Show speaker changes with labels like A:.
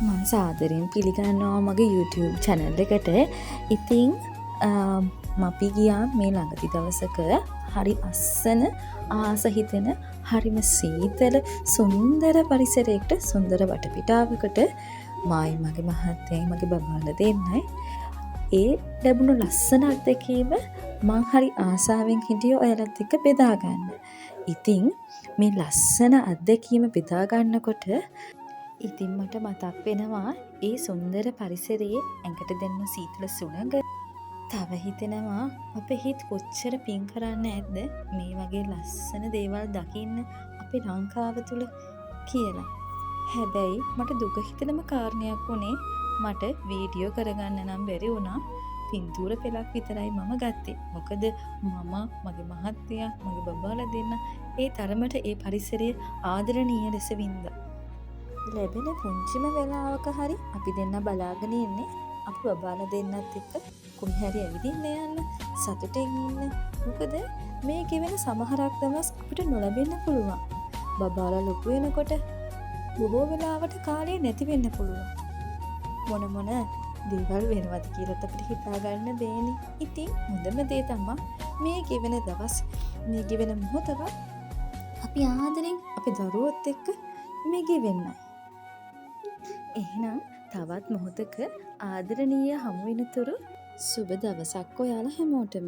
A: මම සාදරයෙන් පිළිගන්නවා මගේ YouTube channel එකට. ඉතින් අපි ගියා මේ ළඟදි දවසක හරි අස්සන ආස හිතෙන හරිම සීතල සුන්දර පරිසරයකට සුන්දර වටපිටාවකට මායි මගේ මහත්තයයි මගේ බබාලා දෙන්නයි ඒ ලැබුණු ලස්සන අත්දැකීම මං හරි ආසාවෙන් හිටියේ ඔයාලත් එක්ක බෙදා ගන්න. ඉතින් මේ ලස්සන අත්දැකීම බෙදා ගන්නකොට ඉතින් මට මතක් වෙනවා ඒ සුන්දර පරිසරයේ ඇඟට දැනෙන සීතල සුළඟ. තව හිතෙනවා අපේ හිත කොච්චර පින් කරන්න ඇද්ද මේ වගේ ලස්සන දේවල් දකින්න අපේ ලංකාව තුල කියලා. හැබැයි මට දුක හිතෙනම කාරණයක් වුණේ මට වීඩියෝ කරගන්න නම් බැරි වුණා. පින්තූර පෙළක් විතරයි මම ගත්තේ. මොකද මම මගේ මහත්තයා මගේ බබාලා දෙන්න ඒ තරමට ඒ පරිසරයේ ආදරණීය ලෙස වින්දා. ලැබෙන පුංචිම වෙලාවක හරි අපි දෙන්න බලාගෙන ඉන්නේ අපි බබාලා දෙන්නත් එක්ක කොහේ හරි ඇවිදින්න යන්න සතුටින් ඉන්න. මොකද මේ ගෙවෙන සමහරක් දවස් අපිට නොලැබෙන්න පුළුවන්. බබාලා ලොකු වෙනකොට බොහෝ වෙලාවට කාලය නැති වෙන්න පුළුවන්. මොන දේවල් වෙනවද කියලාත් අපිට හිතා ගන්න බෑනේ. ඉතින් හොඳම දේ තමයි මේ ගෙවෙන දවස් මේ ගෙවෙන මොහොතවත් අපි ආදරෙන් අපේ දරුවොත් එක්ක මේ ගෙවෙන්නයි. එහෙනම් තවත් මොහොතක ආදරණීය හමු වෙනතුරු සුබ දවසක් ඔයාලා හැමෝටම.